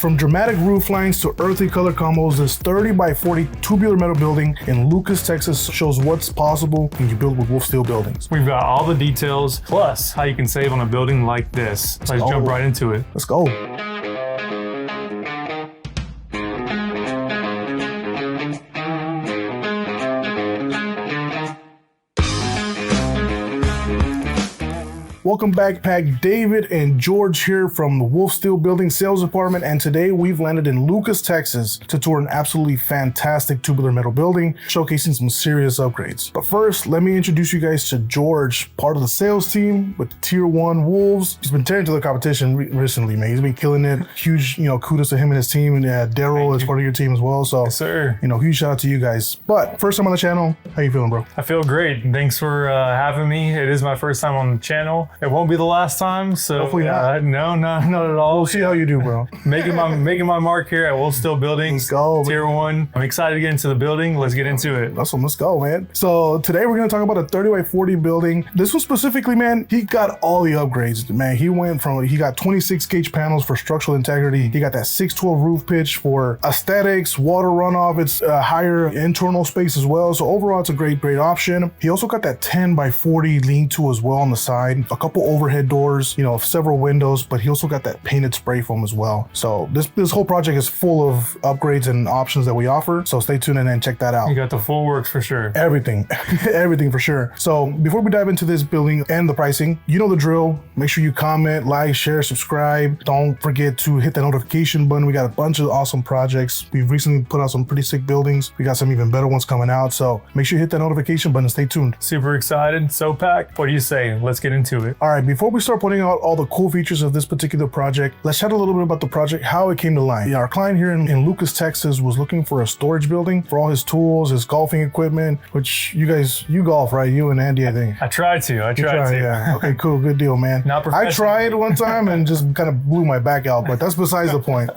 From dramatic roof lines to earthy color combos, this 30x40 tubular metal building in Lucas, Texas shows what's possible when you build with WolfSteel buildings. We've got all the details, plus how you can save on a building like this. Let's jump right into it. Let's go. Welcome back, Pack. David and George here from the WolfSteel Building Sales Department, and today we've landed in Lucas, Texas to tour an absolutely fantastic tubular metal building, showcasing some serious upgrades. But first, let me introduce you guys to George, part of the sales team with Tier 1 Wolves. He's been tearing to the competition recently, man. He's been killing it. Huge, kudos to him and his team, and Daryl is part of your team as well. So, yes, sir. Huge shout out to you guys. But first time on the channel, how you feeling, bro? I feel great. Thanks for having me. It is my first time on the channel. It won't be the last time, so hopefully not. No, not at all. We'll see how you do, bro. making my mark here at WolfSteel Building. Let's go, Tier 1. I'm excited to get into the building. Let's get into it. Awesome, let's go, man. So today we're gonna talk about a 30x40 building. This one specifically, man, he got all the upgrades, man. He got 26 gauge panels for structural integrity. He got that 612 roof pitch for aesthetics, water runoff. It's a higher internal space as well. So overall, it's a great option. He also got that 10x40 lean-to as well on the side. A couple overhead doors, several windows, but he also got that painted spray foam as well. So this whole project is full of upgrades and options that we offer. So stay tuned and check that out. You got the full works for sure. Everything, everything for sure. So before we dive into this building and the pricing, you know the drill. Make sure you comment, like, share, subscribe. Don't forget to hit that notification button. We got a bunch of awesome projects. We've recently put out some pretty sick buildings. We got some even better ones coming out. So make sure you hit that notification button and stay tuned. Super excited. So Pack, what do you say? Let's get into it. All right, before we start putting out all the cool features of this particular project, let's chat a little bit about the project, how it came to life. Our client here in Lucas, Texas was looking for a storage building for all his tools, his golfing equipment, which you golf, right? You and Andy, I think. I tried to. Yeah. Okay, cool. Good deal, man. Not professional. I tried one time and just kind of blew my back out, but that's besides the point.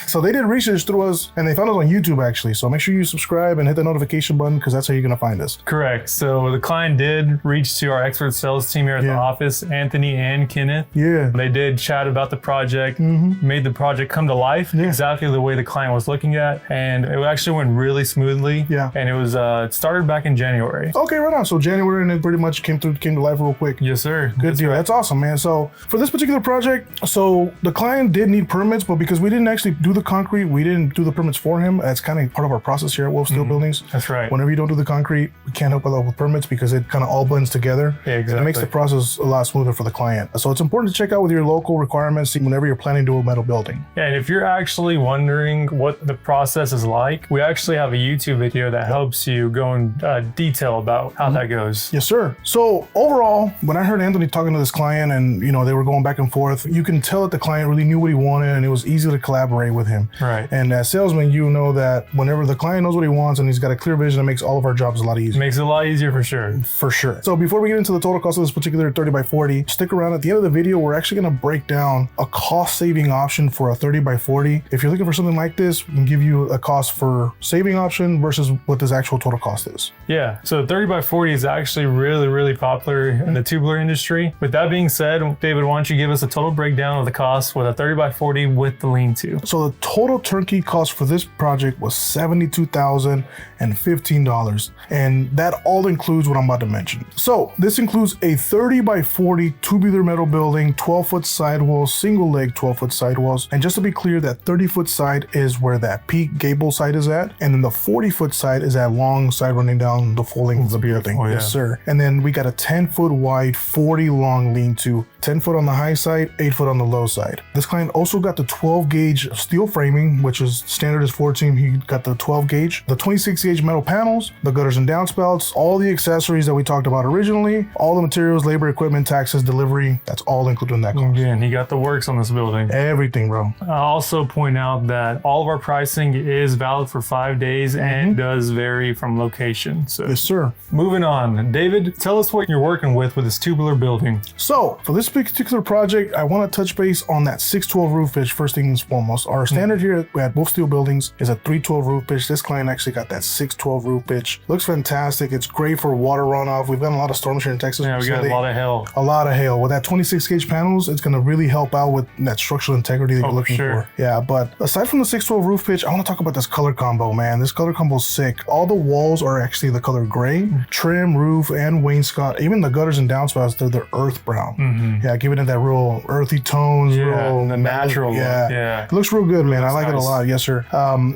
So they did research through us and they found us on YouTube actually. So make sure you subscribe and hit the notification button because that's how you're going to find us. Correct. So the client did reach to our expert sales team here at the office, Anthony and Kenneth. Yeah. They did chat about the project, made the project come to life exactly the way the client was looking at. And it actually went really smoothly. Yeah. And it was it started back in January. Okay, right on. So January, and it pretty much came to life real quick. Yes, sir. Good deal. Right. That's awesome, man. So for this particular project, so the client did need permits, but because we didn't actually do the concrete, we didn't do the permits for him. That's kind of part of our process here at WolfSteel Buildings. That's right. Whenever you don't do the concrete, we can't help out with permits because it kind of all blends together. Yeah, exactly. It makes the process a lot smoother for the client. So it's important to check out with your local requirements whenever you're planning to do a metal building. Yeah, and if you're actually wondering what the process is like, we actually have a YouTube video that helps you go in detail about how that goes. Yes, sir. So overall, when I heard Anthony talking to this client and they were going back and forth, you can tell that the client really knew what he wanted and it was easy to collaborate with him. Right. And as salesman, you know that whenever the client knows what he wants and he's got a clear vision, it makes all of our jobs a lot easier. Makes it a lot easier for sure. For sure. So before we get into the total cost of this particular 30x40, stick around. At the end of the video, we're actually going to break down a cost saving option for a 30x40. If you're looking for something like this, we can give you a cost for saving option versus what this actual total cost is. Yeah, so 30x40 is actually really popular in the tubular industry. With that being said, David, why don't you give us a total breakdown of the cost with a 30x40 with the lean-to? So the total turnkey cost for this project was $72,015, and that all includes what I'm about to mention. So this includes a 30x40 tubular metal building, 12-foot sidewalls, single leg 12-foot sidewalls, and just to be clear, that 30-foot side is where that peak gable side is at, and then the 40-foot side is that long side running down the full length of the building. Oh, yeah. Yes, sir. And then we got a 10-foot wide, 40 long lean-to, 10 foot on the high side, 8 foot on the low side. This client also got the 12 gauge steel framing, which is standard as 14. He got the 12 gauge, the 26 gauge metal panels, the gutters and downspouts, all the accessories that we talked about originally, all the materials, labor, equipment, taxes, delivery, that's all included in that cost. Again, he got the works on this building. Everything, bro. I'll also point out that all of our pricing is valid for 5 days and does vary from location. So yes, sir. Moving on, David, tell us what you're working with this tubular building. So for this particular project, I want to touch base on that 612 roof pitch first thing and foremost. Our standard here at WolfSteel Buildings is a 312 roof pitch. This client actually got that 612 roof pitch. Looks fantastic. It's great for water runoff. We've got a lot of storms here in Texas. Yeah, we got a lot of hail. A lot of hail. With that 26 gauge panels, it's gonna really help out with that structural integrity that you're looking for. Yeah, but aside from the 612 roof pitch, I want to talk about this color combo, man. This color combo is sick. All the walls are actually the color gray, trim, roof, and wainscot. Even the gutters and downspouts, they're earth brown. Yeah, giving it that real earthy tones, real the natural look. Yeah, it looks real good, man. I like it a lot. Yes, sir.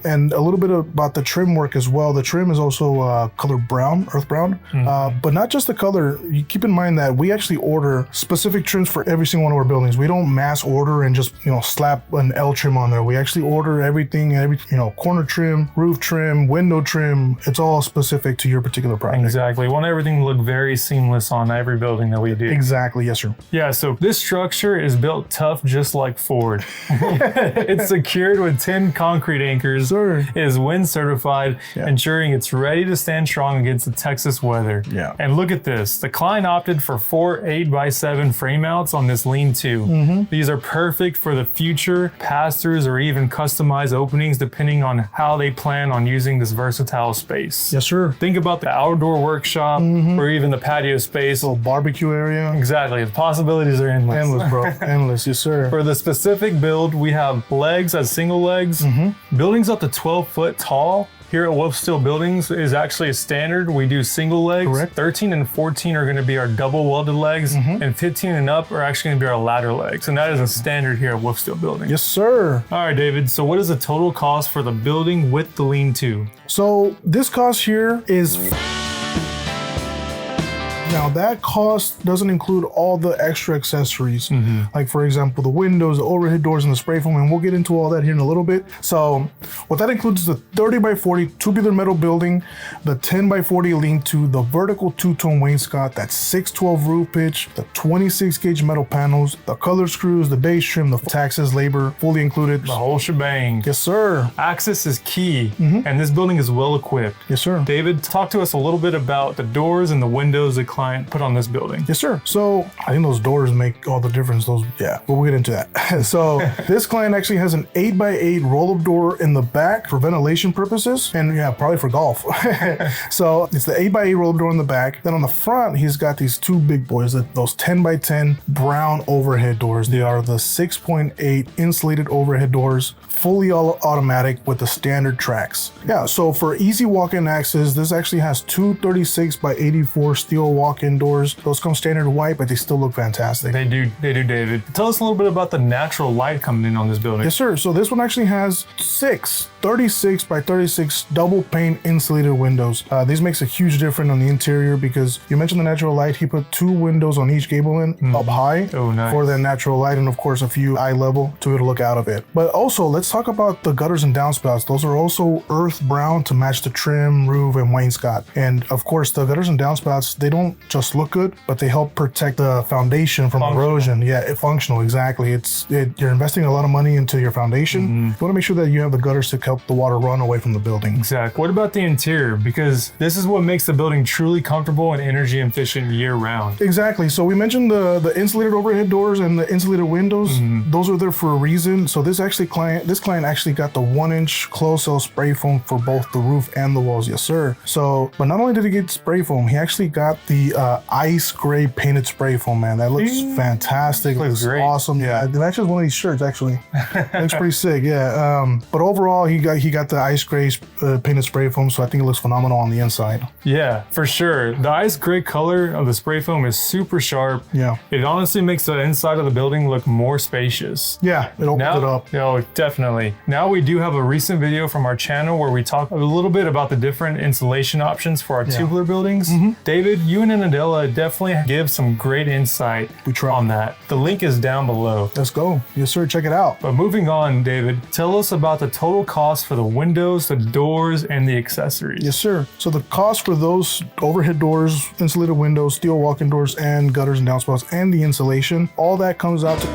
And a little bit about the trim work as well. The trim is also colored brown, earth brown, but not just the color. You keep in mind that we actually order specific trims for every single one of our buildings. We don't mass order and just slap an L trim on there. We actually order everything, corner trim, roof trim, window trim. It's all specific to your particular project. Exactly. We want everything to look very seamless on every building that we do. Exactly. Yes, sir. Yeah. So this structure is built tough, just like Ford. It's secured with 10 concrete anchors. Sir. It is wind certified, ensuring it's ready to stand strong against the Texas weather. Yeah. And look at this. The client opted for 4 8x7 frame mounts on this lean-to. These are perfect for the future pass-throughs or even customized openings depending on how they plan on using this versatile space. Yes, sir. Think about the outdoor workshop or even the patio space. Little barbecue area. Exactly. The possibilities are endless. Endless, bro. Endless. Yes, sir. For the specific build, we have legs as single legs. Buildings up to 12 foot tall. Here at WolfSteel Buildings is actually a standard. We do single legs. Correct. 13 and 14 are going to be our double welded legs, and 15 and up are actually going to be our ladder legs. And that is a standard here at WolfSteel Buildings. Yes, sir. All right, David. So what is the total cost for the building with the lean-to? So this cost here is... Now that cost doesn't include all the extra accessories, like for example, the windows, the overhead doors, and the spray foam, and we'll get into all that here in a little bit. So what that includes is the 30x40 tubular metal building, the 10x40 lean-to, the vertical two-tone wainscot, that 612 roof pitch, the 26 gauge metal panels, the color screws, the base trim, the taxes, labor, fully included. The whole shebang. Yes, sir. Access is key, and this building is well equipped. Yes, sir. David, talk to us a little bit about the doors and the windows that client put on this building. Yes, sir. So I think those doors make all the difference. We'll get into that. So this client actually has an 8x8 roll-up door in the back for ventilation purposes, and probably for golf. So it's the 8x8 roll-up door in the back. Then on the front, he's got these two big boys, those 10x10 brown overhead doors. They are the 6.8 insulated overhead doors, fully automatic with the standard tracks. Yeah, so for easy walk-in access, this actually has two 36x84 steel walk-in doors. Those come standard white, but they still look fantastic. They do, David. Tell us a little bit about the natural light coming in on this building. Yes, sir. So this one actually has 6 36x36 double-pane insulated windows. These makes a huge difference on the interior because you mentioned the natural light. He put 2 windows on each gable end up high for that natural light, and of course a few eye level to be able to look out of it. But also, let's talk about the gutters and downspouts. Those are also earth brown to match the trim, roof, and wainscot. And of course, the gutters and downspouts, they don't just look good, but they help protect the foundation from erosion. Yeah, functional, exactly. You're investing a lot of money into your foundation. You want to make sure that you have the gutters to help the water run away from the building. Exactly. What about the interior? Because this is what makes the building truly comfortable and energy efficient year round. Exactly. So we mentioned the insulated overhead doors and the insulated windows. Those are there for a reason. So this client actually got the 1-inch closed cell spray foam for both the roof and the walls. Yes, sir. So, but not only did he get spray foam, he actually got the ice gray painted spray foam, man. That looks fantastic. Looks great. Awesome. Yeah. It matches one of these shirts, actually. Looks pretty sick. Yeah. But overall, he got the ice gray painted spray foam, so I think it looks phenomenal on the inside. Yeah, for sure. The ice gray color of the spray foam is super sharp. Yeah. It honestly makes the inside of the building look more spacious. Yeah, it opens it up. Oh, definitely. Now we do have a recent video from our channel where we talk a little bit about the different insulation options for our tubular buildings. David, you and Nadella definitely give some great insight on that. The link is down below. Let's go. Yes, sir. Check it out. But moving on, David, tell us about the total cost for the windows, the doors, and the accessories. Yes, sir. So the cost for those overhead doors, insulated windows, steel walk-in doors, and gutters and downspouts, and the insulation, all that comes out to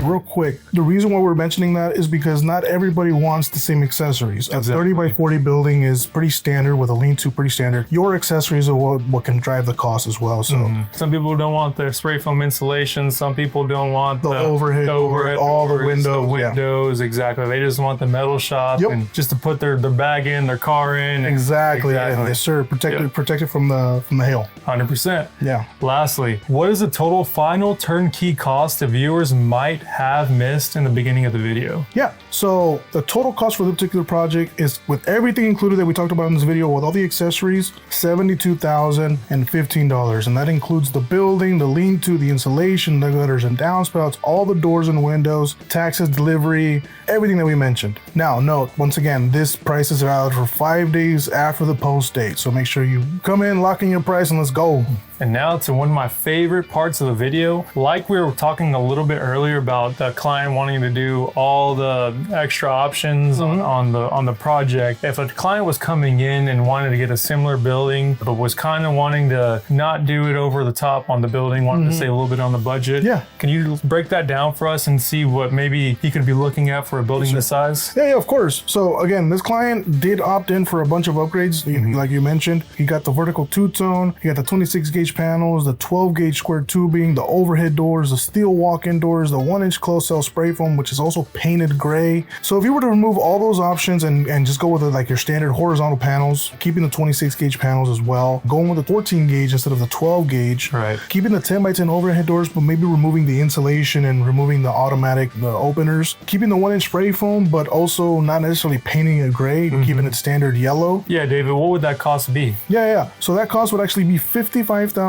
real quick, the reason why we're mentioning that is because not everybody wants the same accessories. Exactly. A 30 by 40 building is pretty standard with a lean-to pretty standard. Your accessories are what can drive the cost as well. So some people don't want the spray foam insulation. Some people don't want the overhead, all the windows. Exactly. They just want the metal shop and just to put their bag in, their car in. Exactly. Yes, sir. Protected from the hail. 100%. Yeah. Lastly, what is the total final turnkey cost the viewers might have missed in the beginning of the video? Yeah. So the total cost for the particular project is, with everything included that we talked about in this video, with all the accessories, $72,015, and that includes the building, the lean-to, the insulation, the gutters and downspouts, all the doors and windows, taxes, delivery, everything that we mentioned. Now, note, once again, this price is valid for 5 days after the post date, so make sure you come in, lock in your price, and let's go. And now to one of my favorite parts of the video. Like we were talking a little bit earlier about the client wanting to do all the extra options on the project. If a client was coming in and wanted to get a similar building, but was kind of wanting to not do it over the top on the building, wanted to stay a little bit on the budget. Yeah. Can you break that down for us and see what maybe he could be looking at for a building this size? Yeah, of course. So again, this client did opt in for a bunch of upgrades. Like you mentioned, he got the vertical two-tone, he got the 26 gauge panels, the 12 gauge square tubing, the overhead doors, the steel walk-in doors, the 1-inch closed cell spray foam, which is also painted gray. So if you were to remove all those options and just go with like your standard horizontal panels, keeping the 26 gauge panels as well, going with the 14 gauge instead of the 12 gauge, right? Keeping the 10 by 10 overhead doors, but maybe removing the insulation and removing the automatic openers, keeping the 1-inch spray foam, but also not necessarily painting it gray, keeping it standard yellow. Yeah, David, what would that cost be? Yeah. So that cost would actually be $55,395,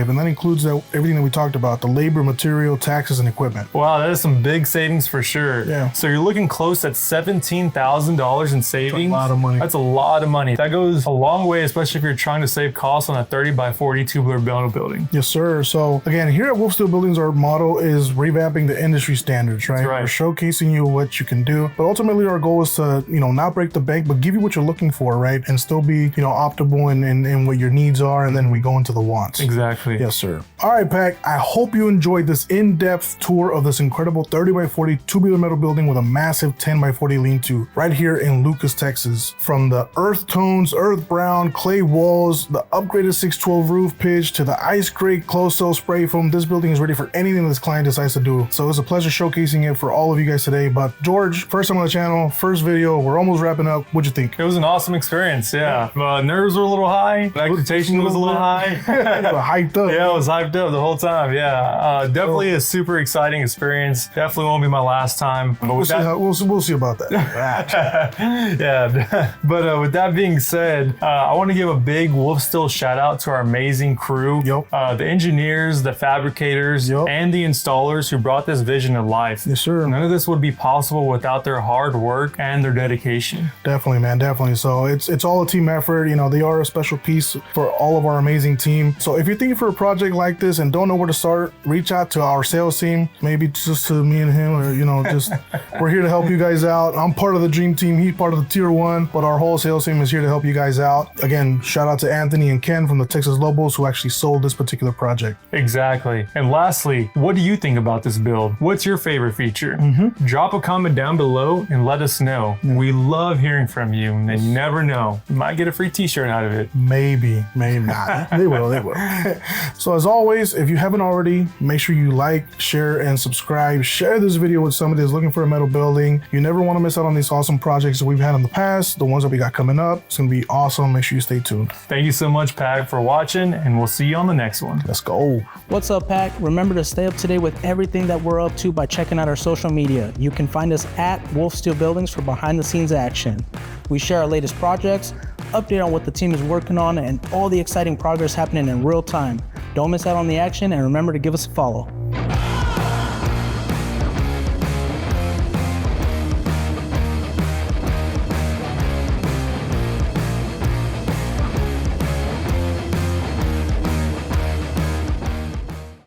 and that includes everything that we talked about, the labor, material, taxes, and equipment. Wow, that is some big savings for sure. Yeah. So you're looking close at $17,000 in savings. That's a lot of money. That's a lot of money. That goes a long way, especially if you're trying to save costs on a 30 by 40 tubular metal building. Yes, sir. So again, here at WolfSteel Buildings, our motto is revamping the industry standards, right? Right. We're showcasing you what you can do, but ultimately our goal is to, not break the bank, but give you what you're looking for, right? And still be, optimal in what your needs are, and then we go into the wants. Exactly. Yes, sir. All right, Pac, I hope you enjoyed this in-depth tour of this incredible 30 by 40 tubular metal building with a massive 10 by 40 lean-to right here in Lucas, Texas. From the earth tones, earth brown, clay walls, the upgraded 612 roof pitch, to the ice gray closed cell spray foam, this building is ready for anything this client decides to do. So it's a pleasure showcasing it for all of you guys today. But George, first time on the channel, first video, we're almost wrapping up. What'd you think? It was an awesome experience, yeah. Nerves were a little high, the expectation was a little high. Hyped up. Yeah, I was hyped up the whole time, yeah. Definitely a super exciting experience. Definitely won't be my last time. But We'll see about that. Yeah, but with that being said, I want to give a big WolfSteel shout out to our amazing crew, the engineers, the fabricators, and the installers who brought this vision to life. Yes, sir. None of this would be possible without their hard work and their dedication. Definitely, man, definitely. So it's all a team effort. They are a special piece for all of our amazing team. So if you're thinking for a project like this and don't know where to start, reach out to our sales team, maybe just to me and him, or just we're here to help you guys out. I'm part of the dream team, he's part of the tier 1, but our whole sales team is here to help you guys out. Again, shout out to Anthony and Ken from the Texas Lobos who actually sold this particular project. Exactly. And lastly, what do you think about this build? What's your favorite feature? Drop a comment down below and let us know. We love hearing from you, and you never know, you might get a free t-shirt out of it. Maybe not. They will. So as always, if you haven't already, make sure you like, share, and subscribe. Share this video with somebody that's looking for a metal building. You never want to miss out on these awesome projects that we've had in the past, the ones that we got coming up. It's gonna be awesome. Make sure you stay tuned. Thank you so much, Pac, for watching, and we'll see you on the next one. Let's go. What's up, Pac? Remember to stay up to date with everything that we're up to by checking out our social media. You can find us at WolfSteel Buildings for behind the scenes action. We share our latest projects, update on what the team is working on, and all the exciting progress happening in real time. Don't miss out on the action, and remember to give us a follow.